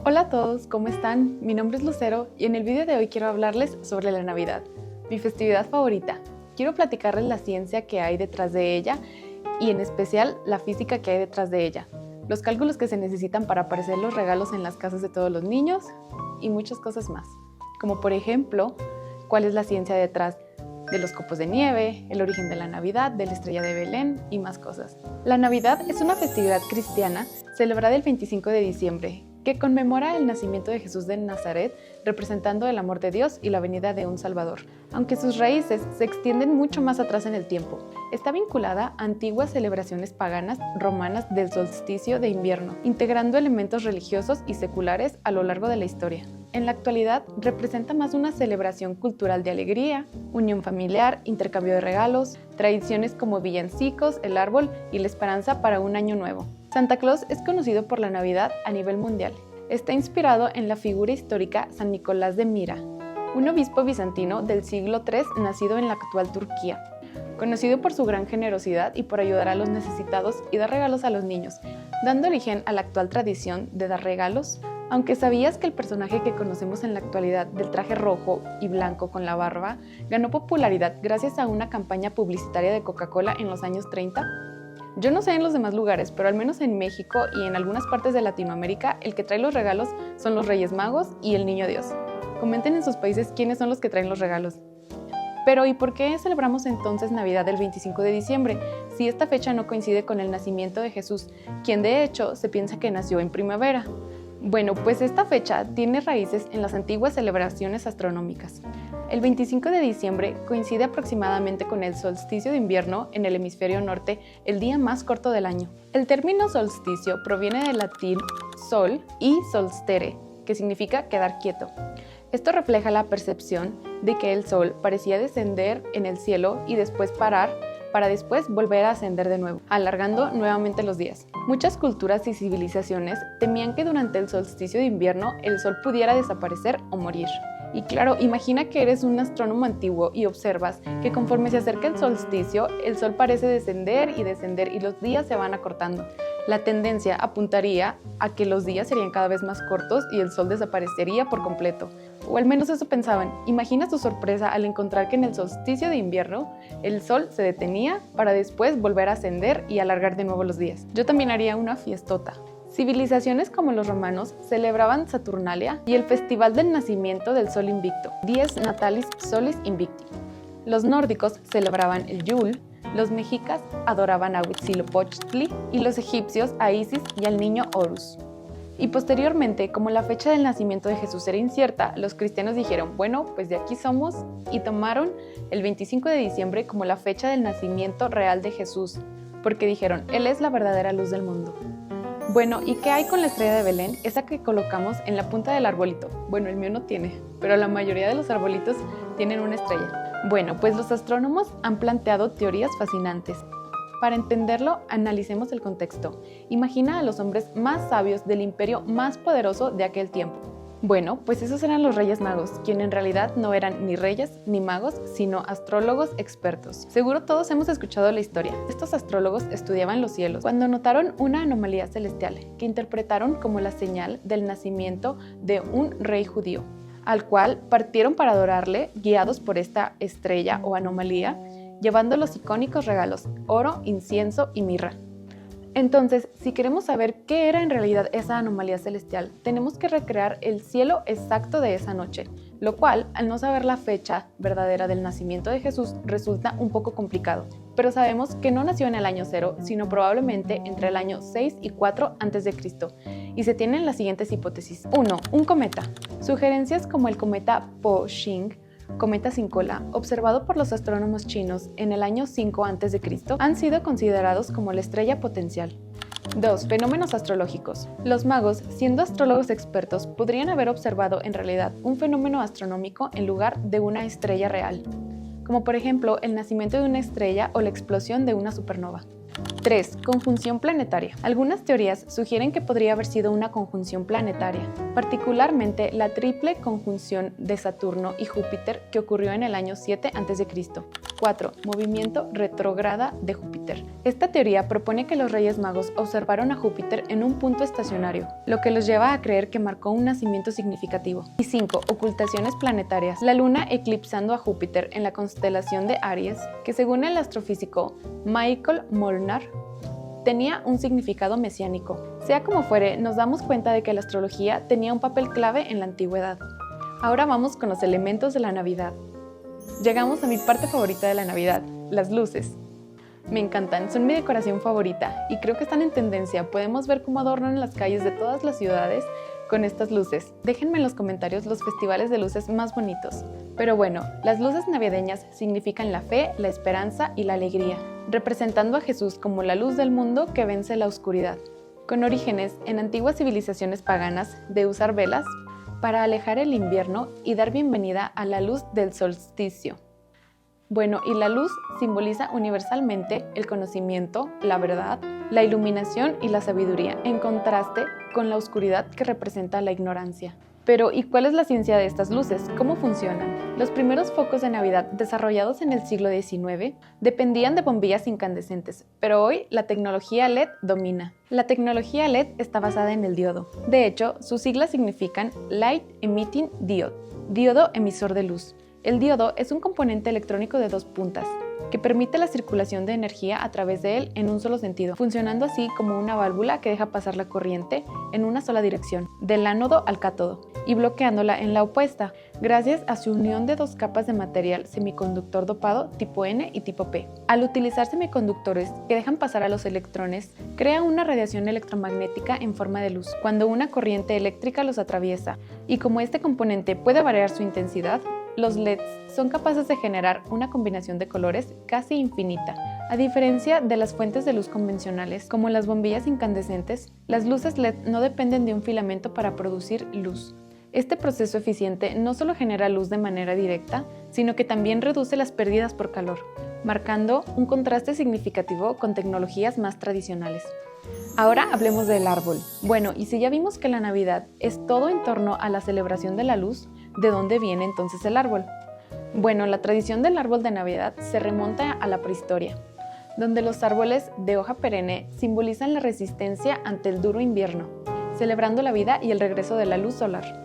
Hola a todos, ¿cómo están? Mi nombre es Lucero y en el video de hoy quiero hablarles sobre la Navidad, mi festividad favorita. Quiero platicarles la ciencia que hay detrás de ella y en especial la física que hay detrás de ella, los cálculos que se necesitan para aparecer los regalos en las casas de todos los niños y muchas cosas más, como por ejemplo, cuál es la ciencia detrás de los copos de nieve, el origen de la Navidad, de la estrella de Belén y más cosas. La Navidad es una festividad cristiana celebrada el 25 de diciembre, que conmemora el nacimiento de Jesús de Nazaret, representando el amor de Dios y la venida de un Salvador. Aunque sus raíces se extienden mucho más atrás en el tiempo, está vinculada a antiguas celebraciones paganas romanas del solsticio de invierno, integrando elementos religiosos y seculares a lo largo de la historia. En la actualidad, representa más una celebración cultural de alegría, unión familiar, intercambio de regalos, tradiciones como villancicos, el árbol y la esperanza para un año nuevo. Santa Claus es conocido por la Navidad a nivel mundial. Está inspirado en la figura histórica San Nicolás de Mira, un obispo bizantino del siglo III nacido en la actual Turquía, conocido por su gran generosidad y por ayudar a los necesitados y dar regalos a los niños, dando origen a la actual tradición de dar regalos. Aunque sabías que el personaje que conocemos en la actualidad del traje rojo y blanco con la barba ganó popularidad gracias a una campaña publicitaria de Coca-Cola en los años 30? Yo no sé en los demás lugares, pero al menos en México y en algunas partes de Latinoamérica, el que trae los regalos son los Reyes Magos y el Niño Dios. Comenten en sus países quiénes son los que traen los regalos. Pero ¿y por qué celebramos entonces Navidad el 25 de diciembre, si esta fecha no coincide con el nacimiento de Jesús, quien de hecho se piensa que nació en primavera? Bueno, pues esta fecha tiene raíces en las antiguas celebraciones astronómicas. El 25 de diciembre coincide aproximadamente con el solsticio de invierno en el hemisferio norte, el día más corto del año. El término solsticio proviene del latín sol y solstere, que significa quedar quieto. Esto refleja la percepción de que el sol parecía descender en el cielo y después parar, para después volver a ascender de nuevo, alargando nuevamente los días. Muchas culturas y civilizaciones temían que durante el solsticio de invierno el sol pudiera desaparecer o morir. Y claro, imagina que eres un astrónomo antiguo y observas que conforme se acerca el solsticio, el sol parece descender y los días se van acortando. La tendencia apuntaría a que los días serían cada vez más cortos y el sol desaparecería por completo. O al menos eso pensaban. Imagina tu sorpresa al encontrar que en el solsticio de invierno el sol se detenía para después volver a ascender y alargar de nuevo los días. Yo también haría una fiestota. Civilizaciones como los romanos celebraban Saturnalia y el festival del nacimiento del sol invicto, Dies Natalis Solis Invicti. Los nórdicos celebraban el Yule, los mexicas adoraban a Huitzilopochtli y los egipcios a Isis y al niño Horus. Y posteriormente, como la fecha del nacimiento de Jesús era incierta, los cristianos dijeron, bueno, pues de aquí somos, y tomaron el 25 de diciembre como la fecha del nacimiento real de Jesús, porque dijeron, Él es la verdadera luz del mundo. Bueno, ¿y qué hay con la estrella de Belén? Esa que colocamos en la punta del arbolito. Bueno, el mío no tiene, pero la mayoría de los arbolitos tienen una estrella. Bueno, pues los astrónomos han planteado teorías fascinantes. Para entenderlo, analicemos el contexto. Imagina a los hombres más sabios del imperio más poderoso de aquel tiempo. Bueno, pues esos eran los Reyes Magos, quienes en realidad no eran ni reyes ni magos, sino astrólogos expertos. Seguro todos hemos escuchado la historia. Estos astrólogos estudiaban los cielos cuando notaron una anomalía celestial que interpretaron como la señal del nacimiento de un rey judío, al cual partieron para adorarle, guiados por esta estrella o anomalía, llevando los icónicos regalos, oro, incienso y mirra. Entonces, si queremos saber qué era en realidad esa anomalía celestial, tenemos que recrear el cielo exacto de esa noche, lo cual, al no saber la fecha verdadera del nacimiento de Jesús, resulta un poco complicado. Pero sabemos que no nació en el año 0, sino probablemente entre el año 6 y 4 a.C., y se tienen las siguientes hipótesis. 1. Un cometa. Sugerencias como el cometa Po-Xing, cometa sin cola, observado por los astrónomos chinos en el año 5 a.C., han sido considerados como la estrella potencial. 2. Fenómenos astrológicos. Los magos, siendo astrólogos expertos, podrían haber observado en realidad un fenómeno astronómico en lugar de una estrella real, como por ejemplo el nacimiento de una estrella o la explosión de una supernova. 3. Conjunción planetaria. Algunas teorías sugieren que podría haber sido una conjunción planetaria, particularmente la triple conjunción de Saturno y Júpiter que ocurrió en el año 7 a.C. 4. Movimiento retrógrada de Júpiter. Esta teoría propone que los Reyes Magos observaron a Júpiter en un punto estacionario, lo que los lleva a creer que marcó un nacimiento significativo. Y 5. Ocultaciones planetarias. La Luna eclipsando a Júpiter en la constelación de Aries, que según el astrofísico Michael Molnar, tenía un significado mesiánico. Sea como fuere, nos damos cuenta de que la astrología tenía un papel clave en la antigüedad. Ahora vamos con los elementos de la Navidad. Llegamos a mi parte favorita de la Navidad, las luces. Me encantan, son mi decoración favorita y creo que están en tendencia. Podemos ver cómo adornan las calles de todas las ciudades con estas luces. Déjenme en los comentarios los festivales de luces más bonitos. Pero bueno, las luces navideñas significan la fe, la esperanza y la alegría, representando a Jesús como la luz del mundo que vence la oscuridad. Con orígenes en antiguas civilizaciones paganas de usar velas para alejar el invierno y dar bienvenida a la luz del solsticio. Bueno, y la luz simboliza universalmente el conocimiento, la verdad, la iluminación y la sabiduría, en contraste con la oscuridad que representa la ignorancia. Pero, ¿y cuál es la ciencia de estas luces? ¿Cómo funcionan? Los primeros focos de Navidad desarrollados en el siglo XIX dependían de bombillas incandescentes, pero hoy la tecnología LED domina. La tecnología LED está basada en el diodo. De hecho, sus siglas significan Light Emitting Diode, diodo emisor de luz. El diodo es un componente electrónico de 2 puntas, que permite la circulación de energía a través de él en un solo sentido, funcionando así como una válvula que deja pasar la corriente en una sola dirección, del ánodo al cátodo, y bloqueándola en la opuesta, gracias a su unión de 2 capas de material semiconductor dopado tipo N y tipo P. Al utilizar semiconductores que dejan pasar a los electrones, crea una radiación electromagnética en forma de luz, cuando una corriente eléctrica los atraviesa, y como este componente puede variar su intensidad, los LEDs son capaces de generar una combinación de colores casi infinita. A diferencia de las fuentes de luz convencionales, como las bombillas incandescentes, las luces LED no dependen de un filamento para producir luz. Este proceso eficiente no solo genera luz de manera directa, sino que también reduce las pérdidas por calor, marcando un contraste significativo con tecnologías más tradicionales. Ahora hablemos del árbol. Bueno, y si ya vimos que la Navidad es todo en torno a la celebración de la luz, ¿de dónde viene entonces el árbol? Bueno, la tradición del árbol de Navidad se remonta a la prehistoria, donde los árboles de hoja perenne simbolizan la resistencia ante el duro invierno, celebrando la vida y el regreso de la luz solar.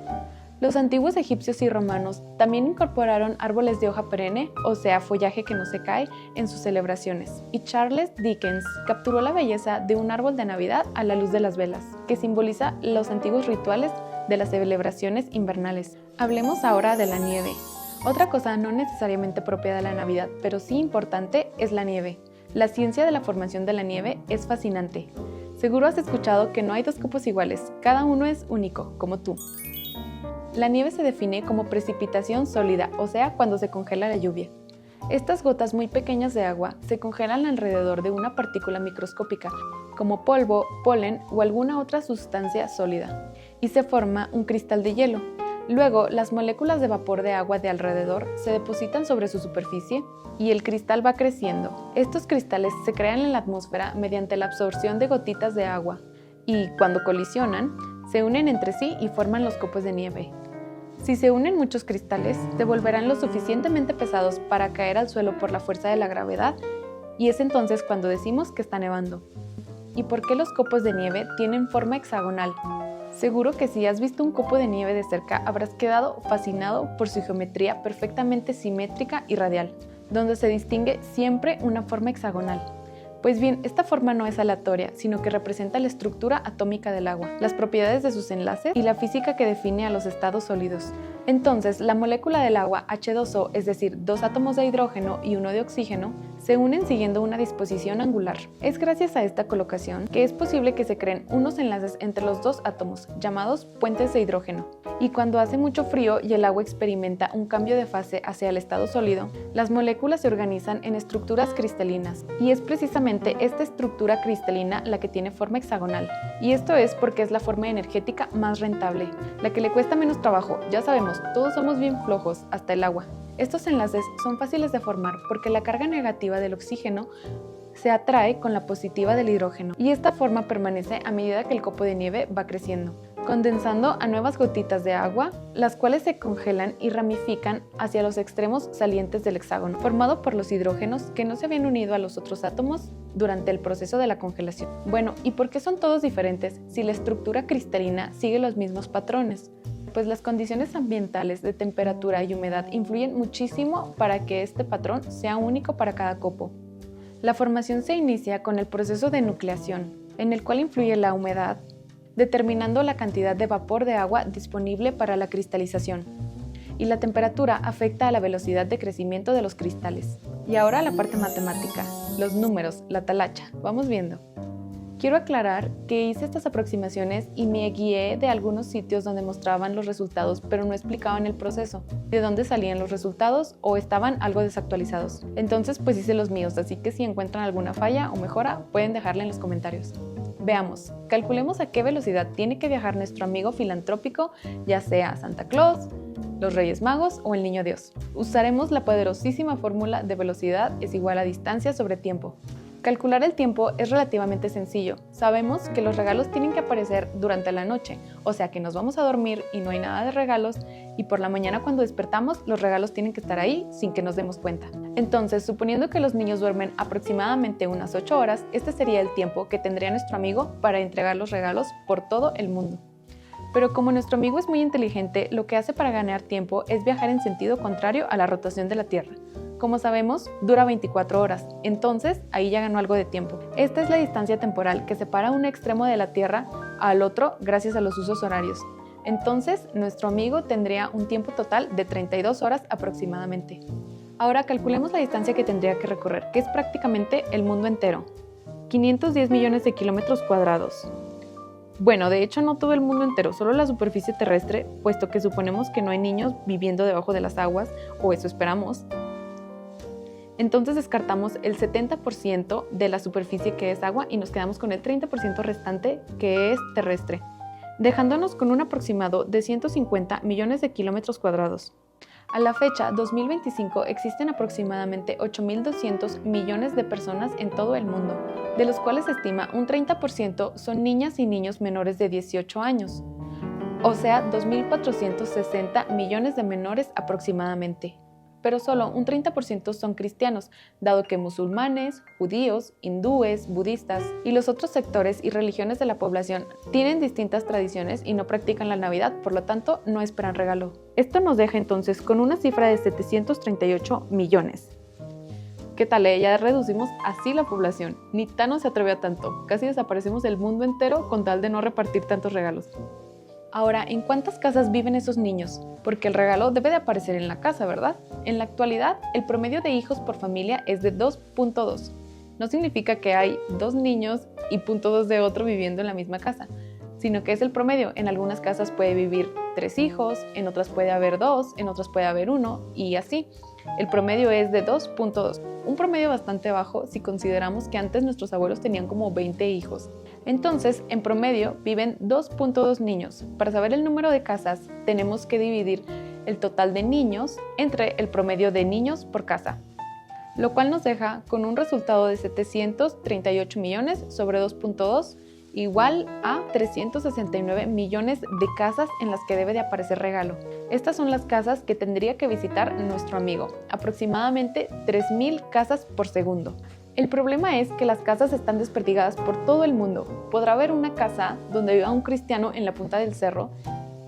Los antiguos egipcios y romanos también incorporaron árboles de hoja perenne, o sea, follaje que no se cae, en sus celebraciones. Y Charles Dickens capturó la belleza de un árbol de Navidad a la luz de las velas, que simboliza los antiguos rituales de las celebraciones invernales. Hablemos ahora de la nieve. Otra cosa no necesariamente propia de la Navidad, pero sí importante, es la nieve. La ciencia de la formación de la nieve es fascinante. Seguro has escuchado que no hay 2 copos iguales, cada uno es único, como tú. La nieve se define como precipitación sólida, o sea, cuando se congela la lluvia. Estas gotas muy pequeñas de agua se congelan alrededor de una partícula microscópica, como polvo, polen o alguna otra sustancia sólida, y se forma un cristal de hielo. Luego, las moléculas de vapor de agua de alrededor se depositan sobre su superficie y el cristal va creciendo. Estos cristales se crean en la atmósfera mediante la absorción de gotitas de agua y, cuando colisionan, se unen entre sí y forman los copos de nieve. Si se unen muchos cristales, se volverán lo suficientemente pesados para caer al suelo por la fuerza de la gravedad y es entonces cuando decimos que está nevando. ¿Y por qué los copos de nieve tienen forma hexagonal? Seguro que si has visto un copo de nieve de cerca habrás quedado fascinado por su geometría perfectamente simétrica y radial, donde se distingue siempre una forma hexagonal. Pues bien, esta forma no es aleatoria, sino que representa la estructura atómica del agua, las propiedades de sus enlaces y la física que define a los estados sólidos. Entonces, la molécula del agua H2O, es decir, 2 átomos de hidrógeno y 1 de oxígeno, se unen siguiendo una disposición angular. Es gracias a esta colocación que es posible que se creen unos enlaces entre los 2 átomos, llamados puentes de hidrógeno. Y cuando hace mucho frío y el agua experimenta un cambio de fase hacia el estado sólido, las moléculas se organizan en estructuras cristalinas. Y es precisamente esta estructura cristalina la que tiene forma hexagonal. Y esto es porque es la forma energética más rentable, la que le cuesta menos trabajo. Ya sabemos, todos somos bien flojos, hasta el agua. Estos enlaces son fáciles de formar porque la carga negativa del oxígeno se atrae con la positiva del hidrógeno y esta forma permanece a medida que el copo de nieve va creciendo. condensando a nuevas gotitas de agua, las cuales se congelan y ramifican hacia los extremos salientes del hexágono, formado por los hidrógenos que no se habían unido a los otros átomos durante el proceso de la congelación. Bueno, ¿y por qué son todos diferentes si la estructura cristalina sigue los mismos patrones? Pues las condiciones ambientales de temperatura y humedad influyen muchísimo para que este patrón sea único para cada copo. La formación se inicia con el proceso de nucleación, en el cual influye la humedad, determinando la cantidad de vapor de agua disponible para la cristalización. Y la temperatura afecta a la velocidad de crecimiento de los cristales. Y ahora la parte matemática, los números, la talacha. Vamos viendo. Quiero aclarar que hice estas aproximaciones y me guié de algunos sitios donde mostraban los resultados, pero no explicaban el proceso, de dónde salían los resultados o estaban algo desactualizados. Entonces pues hice los míos, así que si encuentran alguna falla o mejora, pueden dejarla en los comentarios. Veamos, calculemos a qué velocidad tiene que viajar nuestro amigo filantrópico, ya sea Santa Claus, los Reyes Magos o el Niño Dios. Usaremos la poderosísima fórmula de velocidad es igual a distancia sobre tiempo. Calcular el tiempo es relativamente sencillo. Sabemos que los regalos tienen que aparecer durante la noche, o sea que nos vamos a dormir y no hay nada de regalos, y por la mañana cuando despertamos los regalos tienen que estar ahí sin que nos demos cuenta. Entonces, suponiendo que los niños duermen aproximadamente unas 8 horas, este sería el tiempo que tendría nuestro amigo para entregar los regalos por todo el mundo. Pero como nuestro amigo es muy inteligente, lo que hace para ganar tiempo es viajar en sentido contrario a la rotación de la Tierra. Como sabemos, dura 24 horas, entonces ahí ya ganó algo de tiempo. Esta es la distancia temporal que separa un extremo de la Tierra al otro gracias a los usos horarios. Entonces, nuestro amigo tendría un tiempo total de 32 horas aproximadamente. Ahora calculemos la distancia que tendría que recorrer, que es prácticamente el mundo entero. 510 millones de kilómetros cuadrados. Bueno, de hecho no todo el mundo entero, solo la superficie terrestre, puesto que suponemos que no hay niños viviendo debajo de las aguas, o eso esperamos. Entonces descartamos el 70% de la superficie que es agua y nos quedamos con el 30% restante que es terrestre, dejándonos con un aproximado de 150 millones de kilómetros cuadrados. A la fecha 2025 existen aproximadamente 8.200 millones de personas en todo el mundo, de los cuales se estima un 30% son niñas y niños menores de 18 años, o sea 2.460 millones de menores aproximadamente. Pero solo un 30% son cristianos, dado que musulmanes, judíos, hindúes, budistas y los otros sectores y religiones de la población tienen distintas tradiciones y no practican la Navidad, por lo tanto no esperan regalo. Esto nos deja entonces con una cifra de 738 millones. ¿Qué tal? Ya reducimos así la población. Ni Thanos se atrevió a tanto. Casi desaparecemos el mundo entero con tal de no repartir tantos regalos. Ahora, ¿en cuántas casas viven esos niños? Porque el regalo debe de aparecer en la casa, ¿verdad? En la actualidad, el promedio de hijos por familia es de 2.2. No significa que hay 2 niños y 0.2 de otro viviendo en la misma casa, sino que es el promedio. En algunas casas puede vivir 3 hijos, en otras puede haber 2, en otras puede haber 1 y así. El promedio es de 2.2, un promedio bastante bajo si consideramos que antes nuestros abuelos tenían como 20 hijos. Entonces, en promedio viven 2.2 niños. Para saber el número de casas, tenemos que dividir el total de niños entre el promedio de niños por casa, lo cual nos deja con un resultado de 738 millones sobre 2.2 igual a 369 millones de casas en las que debe de aparecer regalo. Estas son las casas que tendría que visitar nuestro amigo, aproximadamente 3.000 casas por segundo. El problema es que las casas están desperdigadas por todo el mundo. Podrá haber una casa donde viva un cristiano en la punta del cerro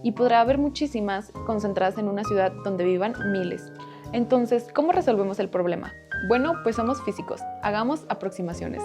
y podrá haber muchísimas concentradas en una ciudad donde vivan miles. Entonces, ¿cómo resolvemos el problema? Bueno, pues somos físicos, hagamos aproximaciones.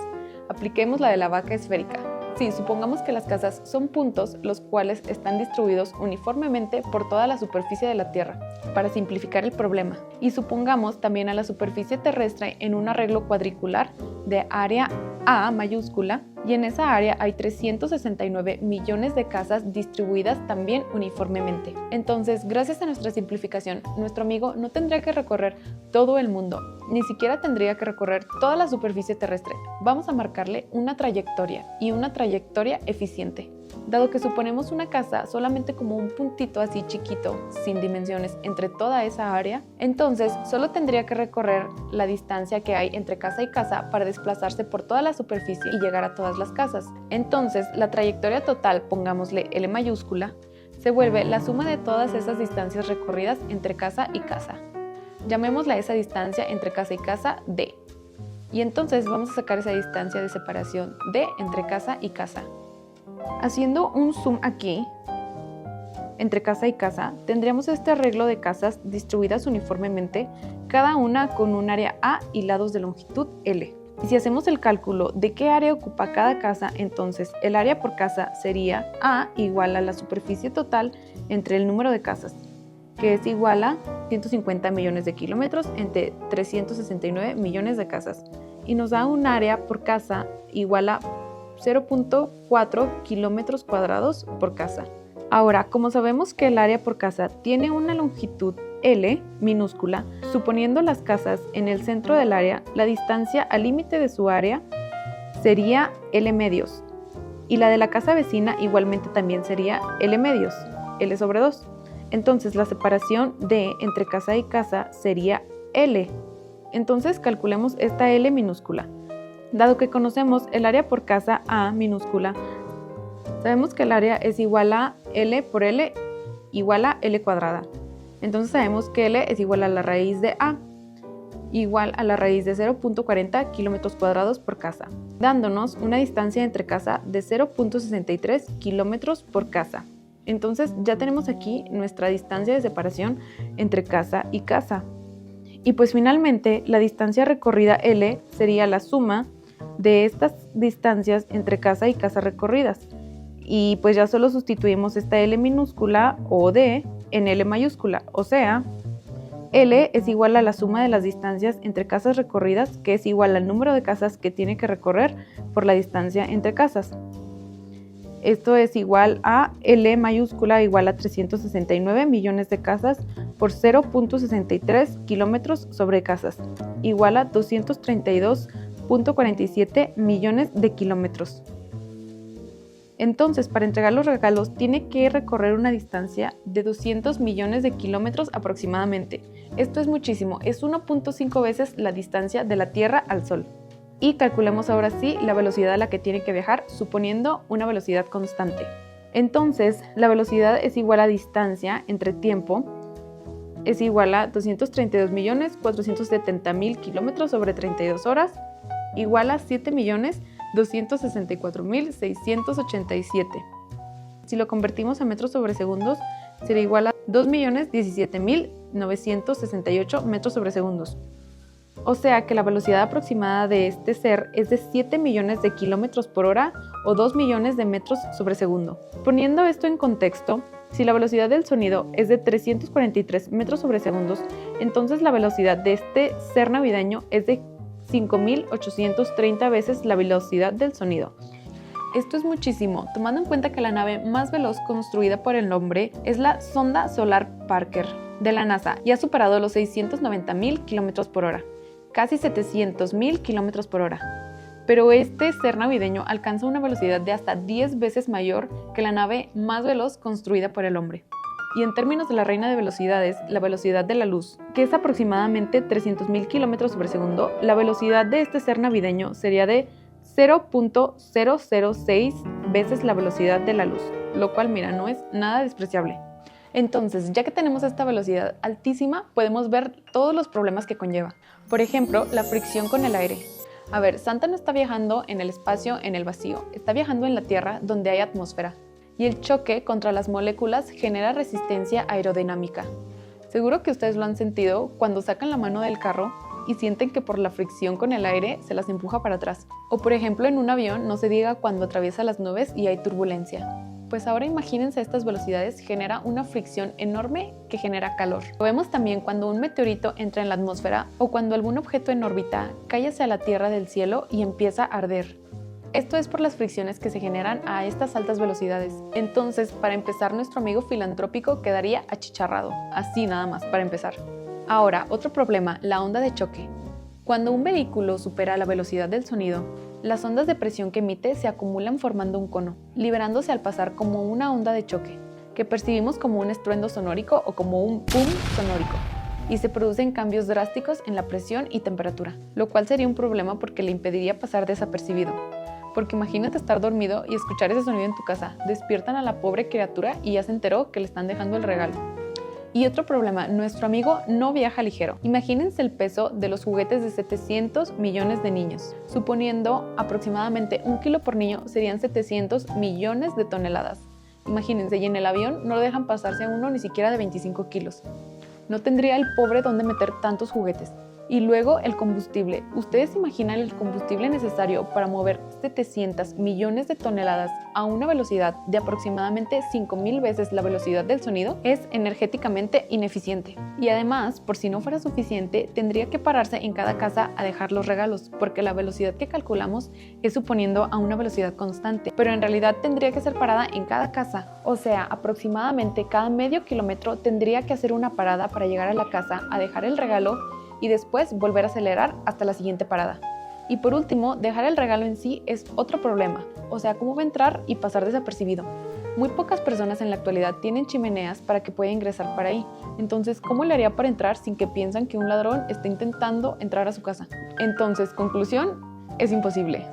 Apliquemos la de la vaca esférica. Sí, supongamos que las casas son puntos los cuales están distribuidos uniformemente por toda la superficie de la Tierra, para simplificar el problema. Y supongamos también a la superficie terrestre en un arreglo cuadricular de área A mayúscula, y en esa área hay 369 millones de casas distribuidas también uniformemente. Entonces, gracias a nuestra simplificación, nuestro amigo no tendría que recorrer todo el mundo, ni siquiera tendría que recorrer toda la superficie terrestre. Vamos a marcarle una trayectoria y una trayectoria eficiente. Dado que suponemos una casa solamente como un puntito así chiquito, sin dimensiones, entre toda esa área, entonces solo tendría que recorrer la distancia que hay entre casa y casa para desplazarse por toda la superficie y llegar a todas las casas. Entonces, la trayectoria total, pongámosle L mayúscula, se vuelve la suma de todas esas distancias recorridas entre casa y casa. Llamémosle a esa distancia entre casa y casa D. Y entonces vamos a sacar esa distancia de separación D entre casa y casa. Haciendo un zoom aquí, entre casa y casa, tendríamos este arreglo de casas distribuidas uniformemente, cada una con un área A y lados de longitud L. Y si hacemos el cálculo de qué área ocupa cada casa, entonces el área por casa sería A igual a la superficie total entre el número de casas, que es igual a 150 millones de kilómetros entre 369 millones de casas. Y nos da un área por casa igual a 0.4 kilómetros cuadrados por casa. Ahora, como sabemos que el área por casa tiene una longitud L minúscula, suponiendo las casas en el centro del área, la distancia al límite de su área sería L medios. Y la de la casa vecina igualmente también sería L medios, L sobre 2. Entonces la separación D entre casa y casa sería L. Entonces calculemos esta L minúscula. Dado que conocemos el área por casa A minúscula, sabemos que el área es igual a L por L igual a L cuadrada. Entonces sabemos que L es igual a la raíz de A, igual a la raíz de 0.40 kilómetros cuadrados por casa, dándonos una distancia entre casa de 0.63 kilómetros por casa. Entonces ya tenemos aquí nuestra distancia de separación entre casa y casa. Y pues finalmente la distancia recorrida L sería la suma de estas distancias entre casa y casa recorridas. Y pues ya solo sustituimos esta L minúscula o D en L mayúscula, o sea, L es igual a la suma de las distancias entre casas recorridas, que es igual al número de casas que tiene que recorrer por la distancia entre casas. Esto es igual a L mayúscula igual a 369 millones de casas por 0.63 kilómetros sobre casas, igual a 232.47 millones de kilómetros. Entonces, para entregar los regalos, tiene que recorrer una distancia de 200 millones de kilómetros aproximadamente. Esto es muchísimo, es 1.5 veces la distancia de la Tierra al Sol. Y calculemos ahora sí la velocidad a la que tiene que viajar, suponiendo una velocidad constante. Entonces, la velocidad es igual a distancia entre tiempo, es igual a 232.470.000 kilómetros sobre 32 horas, igual a 7.264.687. Si lo convertimos a metros sobre segundos, será igual a 2.017.968 metros sobre segundos. O sea que la velocidad aproximada de este ser es de 7 millones de kilómetros por hora o 2 millones de metros sobre segundo. Poniendo esto en contexto, si la velocidad del sonido es de 343 metros sobre segundos, entonces la velocidad de este ser navideño es de 5.830 veces la velocidad del sonido. Esto es muchísimo, tomando en cuenta que la nave más veloz construida por el hombre es la sonda solar Parker de la NASA y ha superado los 690.000 kilómetros por hora, casi 700.000 kilómetros por hora. Pero este ser navideño alcanza una velocidad de hasta 10 veces mayor que la nave más veloz construida por el hombre. Y en términos de la reina de velocidades, la velocidad de la luz, que es aproximadamente 300.000 kilómetros sobre segundo, la velocidad de este ser navideño sería de 0.006 veces la velocidad de la luz, lo cual, mira, no es nada despreciable. Entonces, ya que tenemos esta velocidad altísima, podemos ver todos los problemas que conlleva. Por ejemplo, la fricción con el aire. A ver, Santa no está viajando en el espacio, en el vacío, está viajando en la Tierra donde hay atmósfera. Y el choque contra las moléculas genera resistencia aerodinámica. Seguro que ustedes lo han sentido cuando sacan la mano del carro y sienten que por la fricción con el aire se las empuja para atrás. O por ejemplo en un avión, no se diga cuando atraviesa las nubes y hay turbulencia. Pues ahora imagínense estas velocidades, genera una fricción enorme que genera calor. Lo vemos también cuando un meteorito entra en la atmósfera o cuando algún objeto en órbita cae hacia la Tierra del cielo y empieza a arder. Esto es por las fricciones que se generan a estas altas velocidades. Entonces, para empezar, nuestro amigo filantrópico quedaría achicharrado. Así nada más, para empezar. Ahora, otro problema, la onda de choque. Cuando un vehículo supera la velocidad del sonido, Las ondas de presión que emite se acumulan formando un cono, liberándose al pasar como una onda de choque, que percibimos como un estruendo sonórico o como un boom sonórico, y se producen cambios drásticos en la presión y temperatura, lo cual sería un problema porque le impediría pasar desapercibido. Porque imagínate estar dormido y escuchar ese sonido en tu casa, despiertan a la pobre criatura y ya se enteró que le están dejando el regalo. Y otro problema, nuestro amigo no viaja ligero. Imagínense el peso de los juguetes de 700 millones de niños. Suponiendo aproximadamente 1 kilo por niño, serían 700 millones de toneladas. Imagínense, y en el avión no lo dejan pasarse a uno ni siquiera de 25 kilos. No tendría el pobre dónde meter tantos juguetes. Y luego el combustible. ¿Ustedes se imaginan el combustible necesario para mover 700 millones de toneladas a una velocidad de aproximadamente 5,000 veces la velocidad del sonido? Es energéticamente ineficiente. Y además, por si no fuera suficiente, tendría que pararse en cada casa a dejar los regalos, porque la velocidad que calculamos es suponiendo a una velocidad constante. Pero en realidad tendría que ser parada en cada casa. O sea, aproximadamente cada medio kilómetro tendría que hacer una parada para llegar a la casa a dejar el regalo y después volver a acelerar hasta la siguiente parada. Y por último, dejar el regalo en sí es otro problema, o sea, cómo va a entrar y pasar desapercibido. Muy pocas personas en la actualidad tienen chimeneas para que pueda ingresar por ahí, entonces, ¿cómo le haría para entrar sin que piensan que un ladrón está intentando entrar a su casa? Entonces, conclusión, es imposible.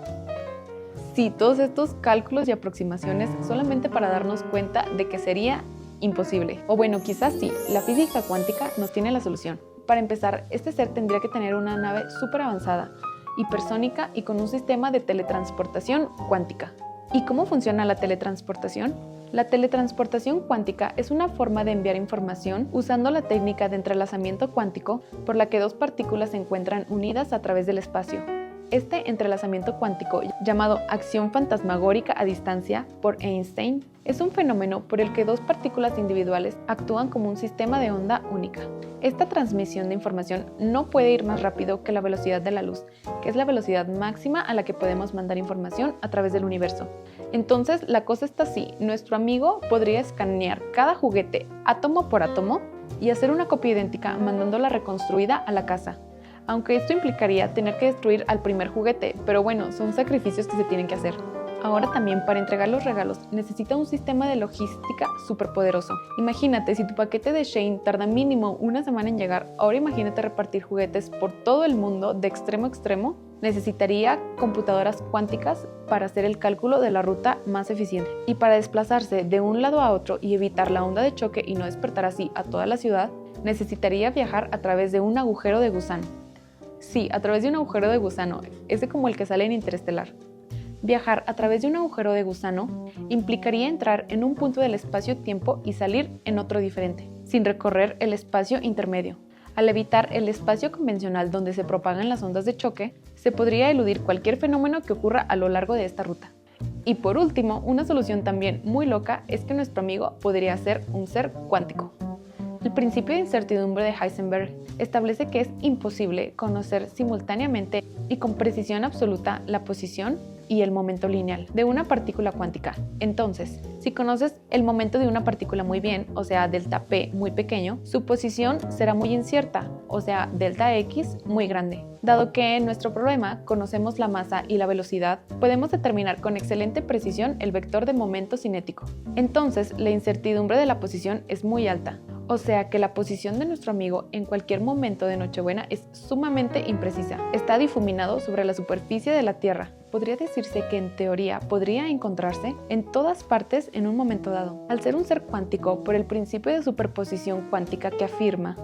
Sí, todos estos cálculos y aproximaciones solamente para darnos cuenta de que sería imposible. O bueno, quizás sí, la física cuántica nos tiene la solución. Para empezar, este ser tendría que tener una nave súper avanzada, hipersónica y con un sistema de teletransportación cuántica. ¿Y cómo funciona la teletransportación? La teletransportación cuántica es una forma de enviar información usando la técnica de entrelazamiento cuántico por la que dos partículas se encuentran unidas a través del espacio. Este entrelazamiento cuántico, llamado acción fantasmagórica a distancia por Einstein, es un fenómeno por el que dos partículas individuales actúan como un sistema de onda única. Esta transmisión de información no puede ir más rápido que la velocidad de la luz, que es la velocidad máxima a la que podemos mandar información a través del universo. Entonces, la cosa está así. Nuestro amigo podría escanear cada juguete átomo por átomo y hacer una copia idéntica mandándola reconstruida a la casa. Aunque esto implicaría tener que destruir al primer juguete, pero bueno, son sacrificios que se tienen que hacer. Ahora también, para entregar los regalos, necesita un sistema de logística superpoderoso. Imagínate, si tu paquete de Shein tarda mínimo una semana en llegar, ahora imagínate repartir juguetes por todo el mundo de extremo a extremo. Necesitaría computadoras cuánticas para hacer el cálculo de la ruta más eficiente. Y para desplazarse de un lado a otro y evitar la onda de choque y no despertar así a toda la ciudad, necesitaría viajar a través de un agujero de gusano. Sí, a través de un agujero de gusano, ese como el que sale en Interestelar. Viajar a través de un agujero de gusano implicaría entrar en un punto del espacio-tiempo y salir en otro diferente, sin recorrer el espacio intermedio. Al evitar el espacio convencional donde se propagan las ondas de choque, se podría eludir cualquier fenómeno que ocurra a lo largo de esta ruta. Y por último, una solución también muy loca es que nuestro amigo podría ser un ser cuántico. El principio de incertidumbre de Heisenberg establece que es imposible conocer simultáneamente y con precisión absoluta la posición y el momento lineal de una partícula cuántica. Entonces, si conoces el momento de una partícula muy bien, o sea, delta P muy pequeño, su posición será muy incierta, o sea, delta X muy grande. Dado que en nuestro problema conocemos la masa y la velocidad, podemos determinar con excelente precisión el vector de momento cinético. Entonces, la incertidumbre de la posición es muy alta. O sea que la posición de nuestro amigo en cualquier momento de Nochebuena es sumamente imprecisa. Está difuminado sobre la superficie de la Tierra. Podría decirse que en teoría podría encontrarse en todas partes en un momento dado. Al ser un ser cuántico, por el principio de superposición cuántica que afirma,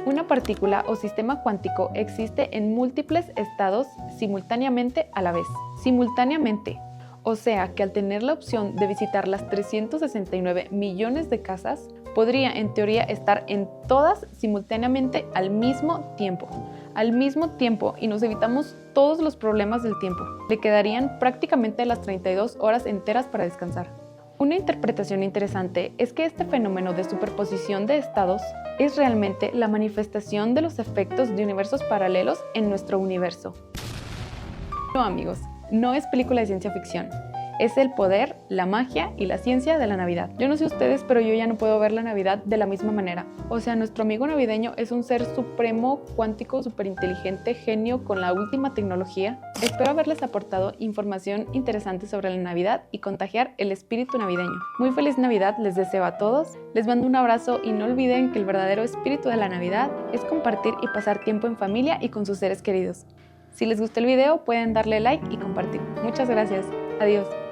una partícula o sistema cuántico existe en múltiples estados simultáneamente a la vez. Simultáneamente. O sea que al tener la opción de visitar las 369 millones de casas, podría en teoría estar en todas simultáneamente al mismo tiempo. Y nos evitamos todos los problemas del tiempo. Le quedarían prácticamente las 32 horas enteras para descansar. Una interpretación interesante es que este fenómeno de superposición de estados es realmente la manifestación de los efectos de universos paralelos en nuestro universo. No, amigos, no es película de ciencia ficción. Es el poder, la magia y la ciencia de la Navidad. Yo no sé ustedes, pero yo ya no puedo ver la Navidad de la misma manera. O sea, nuestro amigo navideño es un ser supremo, cuántico, súper inteligente, genio con la última tecnología. Espero haberles aportado información interesante sobre la Navidad y contagiar el espíritu navideño. Muy feliz Navidad les deseo a todos. Les mando un abrazo y no olviden que el verdadero espíritu de la Navidad es compartir y pasar tiempo en familia y con sus seres queridos. Si les gustó el video, pueden darle like y compartir. Muchas gracias. Adiós.